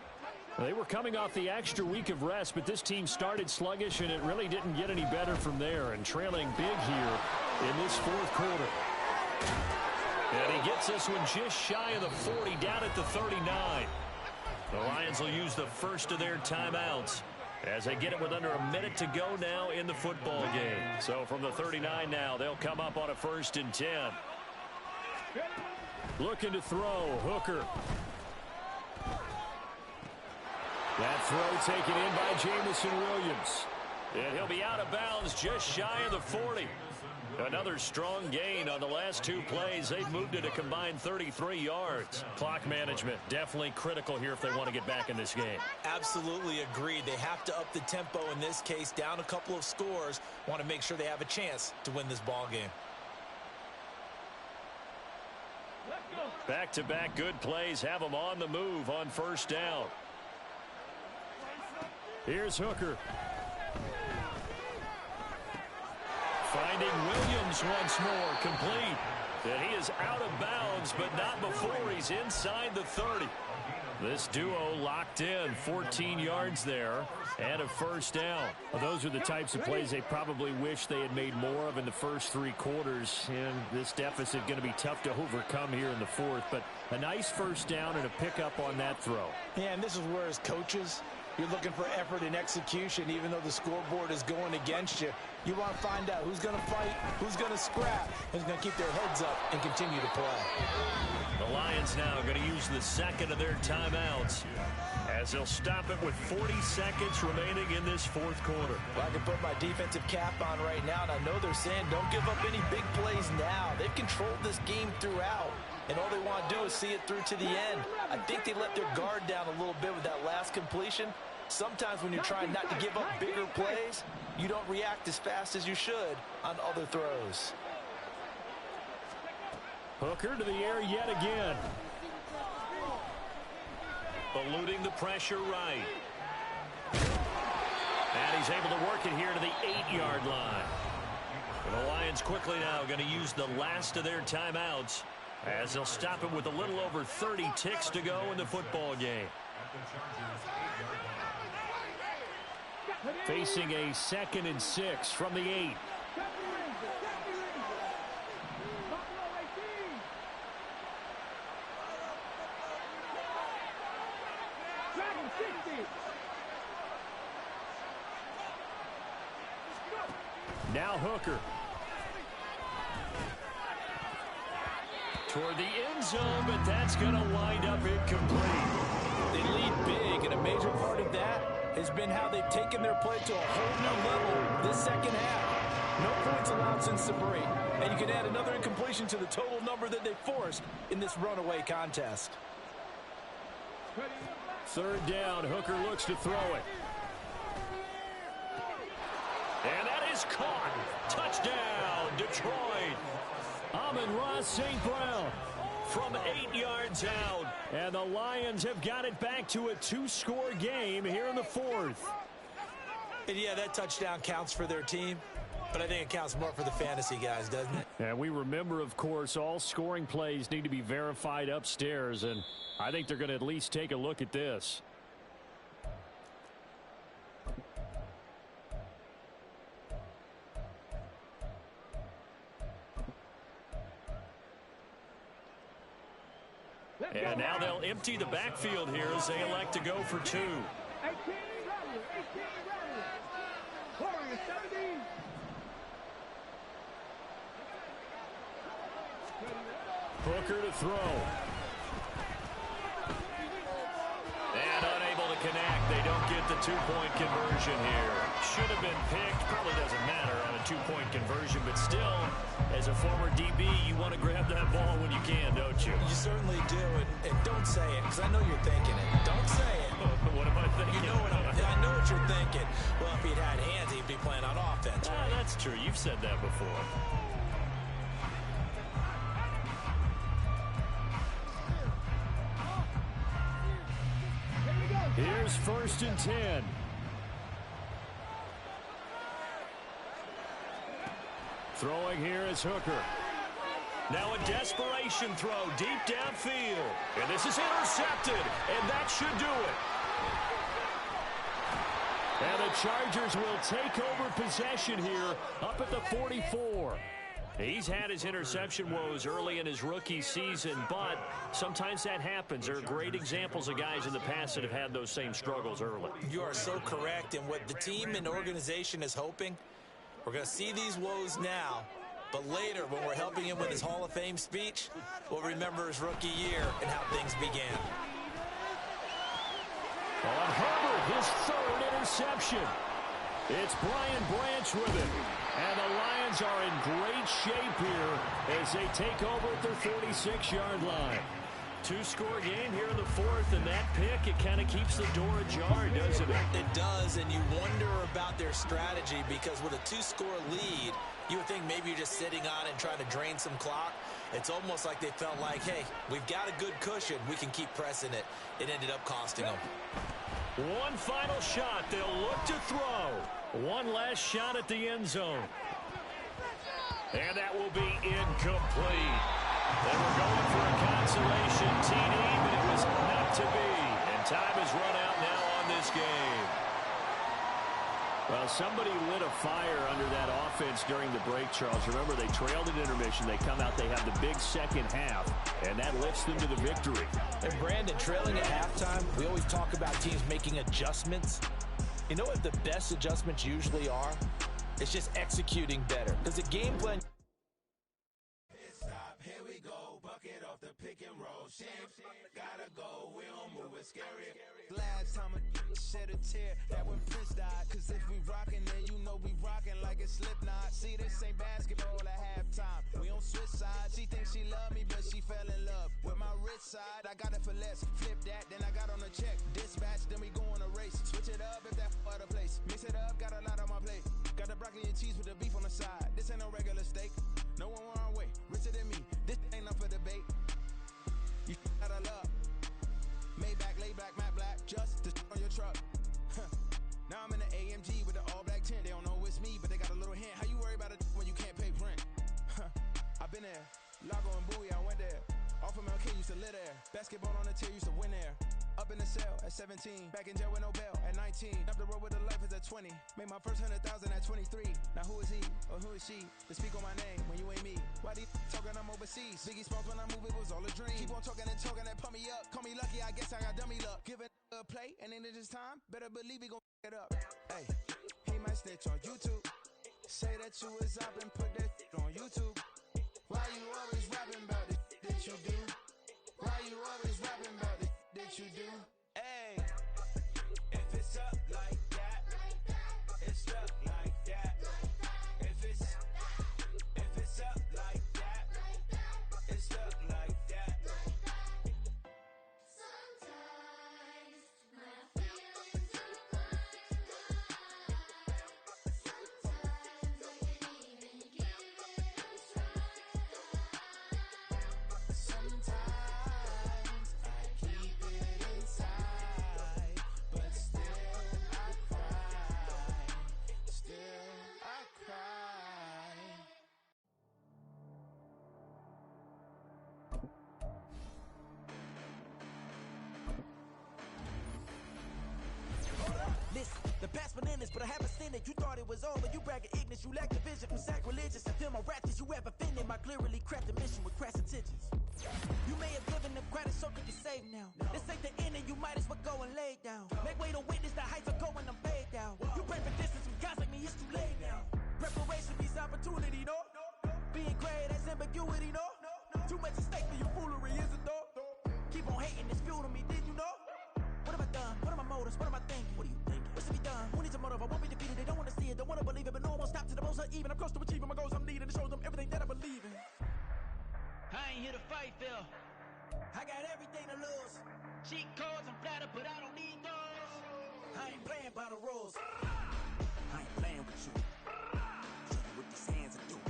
They were coming off the extra week of rest, but this team started sluggish, and it really didn't get any better from there, and trailing big here in this 4th quarter. And he gets this one just shy of the 40, down at the 39. The Lions will use the first of their timeouts. as they get it with under a minute to go now in the football game. So from the 39 now, they'll come up on a 1st and 10. Looking to throw, Hooker. That throw taken in by Jameson Williams. And he'll be out of bounds just shy of the 40. Another strong gain on the last 2 plays. They've moved it a combined 33 yards. Clock management definitely critical here if they want to get back in this game. Absolutely agreed. They have to up the tempo in this case. Down a couple of scores. Want to make sure they have a chance to win this ball game. Back-to-back good plays have them on the move on 1st down. Here's Hooker. Finding Williams once more, complete. And he is out of bounds, but not before he's inside the 30. This duo locked in, 14 yards there, and a 1st down. Well, those are the types of plays they probably wish they had made more of in the first 3 quarters. And this deficit going to be tough to overcome here in the 4th. But a nice 1st down and a pickup on that throw. Yeah, and this is where as coaches, you're looking for effort and execution, even though the scoreboard is going against you. You want to find out who's going to fight, who's going to scrap, who's going to keep their heads up and continue to play. The Lions now going to use the 2nd of their timeouts as they'll stop it with 40 seconds remaining in this 4th quarter. Well, I can put my defensive cap on right now, and I know they're saying don't give up any big plays now. They've controlled this game throughout, and all they want to do is see it through to the end. I think they let their guard down a little bit with that last completion. Sometimes when you're trying not to give up bigger plays, you don't react as fast as you should on other throws. Hooker to the air yet again. Eluding the pressure right. And he's able to work it here to the 8-yard line. And the Lions quickly now going to use the last of their timeouts as they'll stop it with a little over 30 ticks to go in the football game. Facing a 2nd and 6 from the 8. Now Hooker. Toward the end zone, but that's going to wind up incomplete. They lead big, and a major part of that has been how they've taken their play to a whole new level this second half. No points allowed since the break, and you can add another incompletion to the total number that they forced in this runaway contest. 3rd down, Hooker looks to throw it. And that is caught. Touchdown, Detroit. Amon-Ra St. Brown from 8 yards out. And the Lions have got it back to a 2-score game here in the 4th. And yeah, that touchdown counts for their team, but I think it counts more for the fantasy guys, doesn't it? And we remember, of course, all scoring plays need to be verified upstairs, and I think they're going to at least take a look at this. And now they'll empty the backfield here as they elect to go for 2. Hooker to throw. And unable to connect. They don't get the 2-point conversion here. Should have been picked. Probably doesn't matter on a 2-point conversion, but still, as a former DB, you want to grab that ball when you can, don't you? You certainly do, and don't say it, because I know you're thinking it. Don't say it. What am I thinking? You know I know what you're thinking. Well, if he'd had hands, he'd be playing on offense. Right? That's true. You've said that before. Here's 1st and 10. Throwing here is Hooker. Now a desperation throw deep downfield. And this is intercepted. And that should do it. And the Chargers will take over possession here up at the 44. He's had his interception woes early in his rookie season, but sometimes that happens. There are great examples of guys in the past that have had those same struggles early. You are so correct, and what the team and organization is hoping, we're going to see these woes now, but later when we're helping him with his Hall of Fame speech, we'll remember his rookie year and how things began. On Herbert, his third interception. It's Brian Branch with it. And the Lions are in great shape here as they take over at their 46-yard line. Two-score game here in the fourth, and that pick, it kind of keeps the door ajar, doesn't it? It does, and you wonder about their strategy because with a two-score lead, you would think maybe you're just sitting on it and trying to drain some clock. It's almost like they felt like, hey, we've got a good cushion. We can keep pressing it. It ended up costing them. One final shot. They'll look to throw. One last shot at the end zone. And that will be incomplete. They were going for a consolation TD, but it was not to be. And time has run out now on this game. Well, somebody lit a fire under that offense during the break, Charles. Remember, they trailed at intermission. They come out, they have the big second half, and that lifts them to the victory. And Brandon, trailing at halftime, we always talk about teams making adjustments. You know what the best adjustments usually are? It's just executing better. Because the game plan... Here we go, bucket off the pick and roll. Shams, gotta go, we don't move it scary. Last time a shed a tear, that when Prince died. Cause if we rockin', then you know we rockin' like a Slipknot. See, this ain't basketball at halftime. We on switch sides. She thinks she love me, but she fell in love with my rich side. I got it for less. Flip that, then I got on a check. Dispatch, then we go on a race. Switch it up if that other place. Mix it up, got a lot on my plate. Got the broccoli and cheese with the beef on the side. This ain't no regular steak. No one wrong way. Richer than me. This ain't up for debate. You got a love. Maybach, lay back, matte black. Just to on your truck. Now I'm in the AMG with the all black tint. They don't know it's me, but they got a little hint. How you worry about it when you can't pay rent? I've been there. Lago and Bowie, I went there. Off of MLK, used to live there. Basketball on the tier, used to win there. Up in the cell at 17. Back in jail with no bail at 19. Up the road with the life is at 20. Made my first 100,000 at 23. Now who is he or who is she to speak on my name when you ain't me? Why they talking I'm overseas? Biggie Smalls when I move, it was all a dream. Keep on talking and talking and pump me up. Call me lucky, I guess I got dummy luck. Give it a play and then it's time. Better believe we gon' it up. Hey, he might snitch on YouTube. Say that you was up and put that on YouTube. Why you always rapping about the that you do? Why you always rapping about the that you do? Hey, if it's up like that, it's up like that. If it's up like that, it's up like that. Sometimes my feelings are blind. Sometimes I can't even give it a try. Sometimes I keep it inside, but still I cry. Still I cry. Listen, the past bananas, but I haven't seen it. You thought it was over. You bragging ignorance. You lack the vision from sacrilegious. I feel my wrath as you ever offended. My clearly crafted mission with crass intentions. You may have given them credit so you can save now. This ain't the end and you might as well go and lay down. Make way to witness the heights are going, I'm paid down. You pray for distance with guys like me, it's too late now. Preparation means opportunity, no? Being great, that's ambiguity, no? Too much at stake for your foolery, is it though? Keep on hating, it's fuel to me, did you know? What have I done? What are my motives? What am I thinking? What are you thinking? What's to be done? Who needs a motive? I won't be defeated. They don't want to see it, don't want to believe it, but no one will stop to the most uneven. I'm close to achieving my goals. I'm needing to show them everything that I believe in. I ain't here to fight, Phil. I got everything to lose. Cheat codes, I'm flattered, but I don't need those. I ain't playing by the rules. I ain't playing with you. Show you what these hands are doing.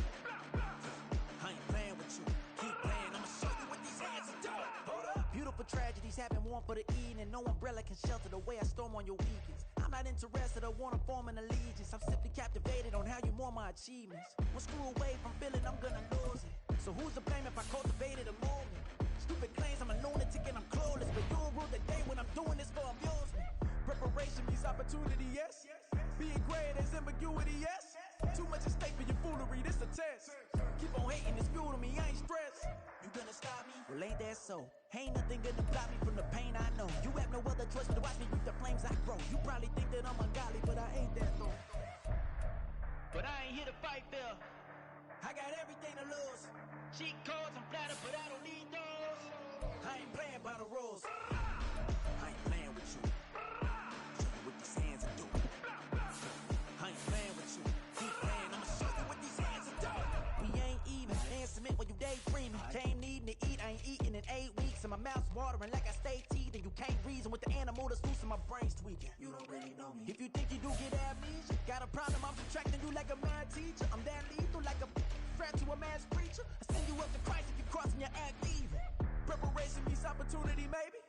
I ain't playing with you. Keep playing, I'ma show you what these hands are doing. Hold up. Beautiful tragedies happen, one for the eating, and no umbrella can shelter the way I storm on your weekends. I'm not interested, I wanna form an allegiance. I'm simply captivated on how you mourn my achievements. One screw away from feeling I'm gonna lose it. So who's to blame if I cultivated a movement? Stupid claims I'm a lunatic and I'm clueless, but you'll rule the day when I'm doing this for amusement. Preparation means opportunity, yes. Being great is ambiguity, yes. Too much at stake for your foolery, this a test. Keep on hating, it's fuel to me, I ain't stressed. You gonna stop me? Well, ain't that so? Ain't nothing gonna block me from the pain I know. You have no other choice but to watch me reap the flames I grow. You probably think that I'm ungodly, but I ain't that though. But I ain't here to fight fair. I got everything to lose. Cheat codes and platter, but I don't need those. I ain't playing by the rules. I ain't playing with you. Show you what these hands are doing. I ain't playing with you. Keep playing, I'ma show you what these hands are doing. We ain't even. Hands submit when you daydreaming. Came needing to eat, I ain't eating in 8 weeks. And my mouth's watering like I stay teeth. And you can't reason with the animal that's loose and my brain's tweaking. You don't really know me. If you think you do get amnesia, got a problem, I'm subtracting you like a mad teacher. I'm that lethal like a threat to a man's preacher. I send you up to Christ if you crossing your act even. Preparation means opportunity, maybe.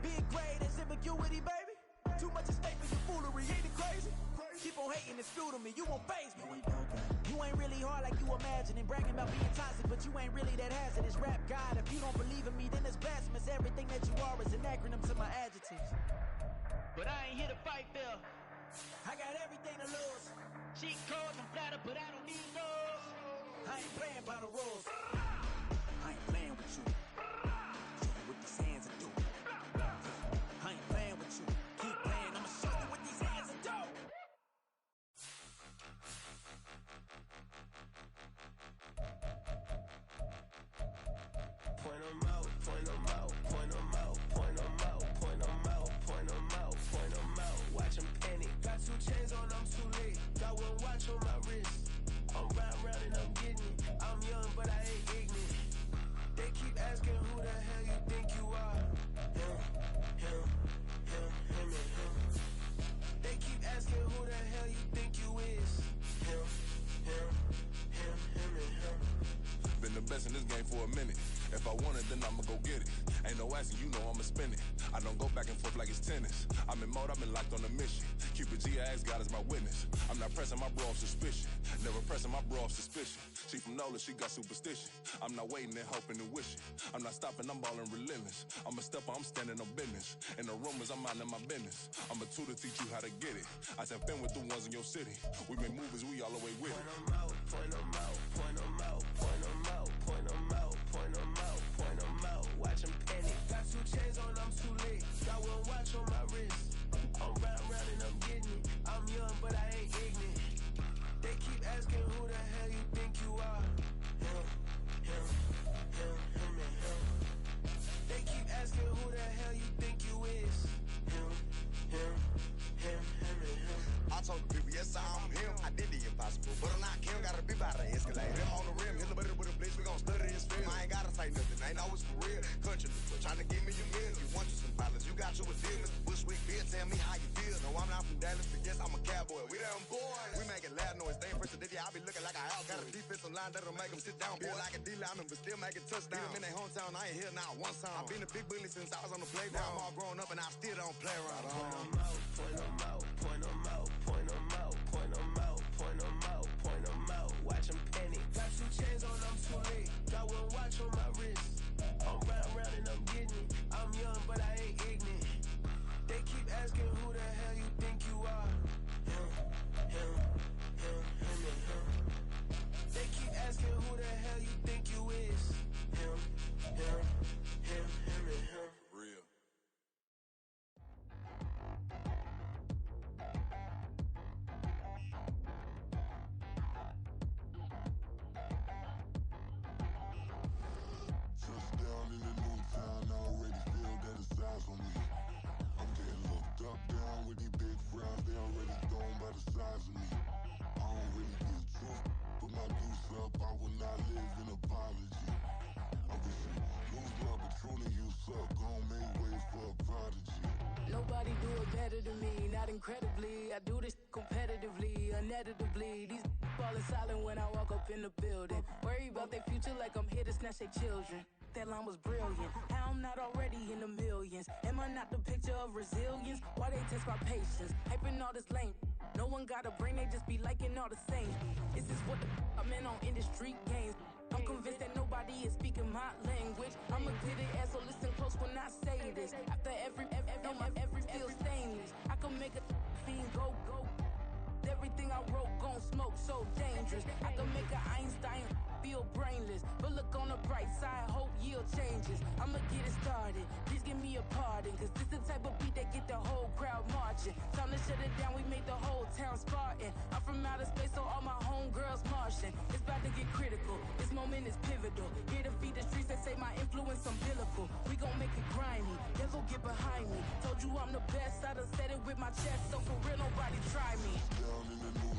Big grade is ambiguity, baby. Too much at stake for your foolery, ain't it crazy? Keep on hating, it's fuel to me, you won't faze me. You ain't really hard like you imagine and bragging about being toxic, but you ain't really that hazardous. Rap God, if you don't believe in me, then it's blasphemous. Everything that you are is an acronym to my adjectives. But I ain't here to fight fair. I got everything to lose. Cheat codes and platter, but I don't need those. I ain't playing by the rules. I ain't playing with you. Show you what these hands are doing. I ain't playing with you. Keep playing, I'ma show you what these hands are doing. Point 'em out, point 'em out, point 'em out, point 'em out, point 'em out, point 'em out, point 'em out. Watch 'em panic. Got 2 chains on, I'm too late. Got 1 watch on my wrist. I'm round and I'm getting it. I'm young, but I ain't ignorant. They keep asking who the hell you think you are. Him, him, him, him, and him. They keep asking who the hell you think you is. Him, him, him, him, and him. Been the best in this game for a minute. If I want it, then I'ma go get it. Ain't no asking, you know I'ma spin it. I don't go back and forth like it's tennis. I'm in mode, I've been locked on a mission. Keep it G, I ask God as my witness. I'm not pressing my bro off suspicion. Never pressing my bro off suspicion. She from Nola, she got superstition. I'm not waiting and hoping and wishing. I'm not stopping, I'm balling relentless. I'm a stepper, I'm standing on business. In the rumors, I'm minding my business. I'm a tutor, teach you how to get it. I tap in with the ones in your city. We make movies, we all the way with it. Point 'em out, point 'em out, point 'em out, point 'em out, point 'em out, point 'em out, point 'em out. Watch 'em panic. Got 2 chains on, I'm too late. Got 1 watch on my wrist. I'm round and I'm getting it. I'm young, but I ain't ignorant. They keep asking who the hell you think you are. Him, him, him, him, and him. They keep asking who the hell you think you is. Him, him, him, him, and him. I told the people, yes, I'm him. I did the impossible, but I'm not Kim. Gotta be by the escalate. Him on the rim, hit the butter with a blitz. We gon' study his film. I ain't gotta say nothing. Ain't know it's for real. Country people trying to give me your meal. You want you some violence, you got you a deal. Mr. Bushwick, Bill, tell me how you feel. No, I'm not from Dallas, but yes, I'm a cowboy. We them boys. We making loud noise. They ain't first today. I be looking like a house. Got a defensive line that'll make them sit down. Feel like a D-lineman, but still making touchdowns. Beat them in their hometown. I ain't here now one time. I've been a big bully since I was on the playground. I'm all grown up and I still don't play around. Point 'em out, point 'em out, point 'em out, point 'em out, point 'em out, point 'em out, point 'em out. Watch 'em panic. Got 2 chains on, I'm too late. Got 1 watch on my wrist. I'm round and I'm getting it. I'm young, but I ain't ignorant. They keep asking who the hell you think you are. Him, him, him, him, and him. They keep asking who the hell you think you is. Him, him, him, him, and him. Real. Touchdown in the new town, I already feel that it's eyes on me. I'm getting looked up, down with these big frowns, they already thrown by the size of me. I don't really give truth, but my deuce up, I will not live in apology. I wish you lose love, but truly you suck, gon' make way for a prodigy. Nobody do it better than me, not incredibly. I do this competitively, uneditably. These falling silent when I walk up in the building. Worry about their future like I'm here to snatch their children. That line was brilliant. How I'm not already in the millions. Am I not the picture of resilience? Why they test my patience? Hyping all this lame. No one got a brain, they just be liking all the same. This is what the I'm in on industry games. I'm convinced that nobody is speaking my language. I'm a good ass, so listen close when I say this. After every feel stainless. I can make a fiend go. Everything I wrote gon' smoke, so so dangerous. I can make an Einstein feel brainless, but look on the bright side, hope yield changes. I'ma get it started, please give me a pardon, cause this the type of beat that get the whole crowd marching. Time to shut it down, we made the whole town Spartan. I'm from outer space, so all my homegirls Martian. It's about to get critical, this moment is pivotal. Here to feed the streets that say my influence umbilical. We gon' make it grimy, never get behind me. Told you I'm the best, I done said it with my chest, so for real nobody try me. Down in the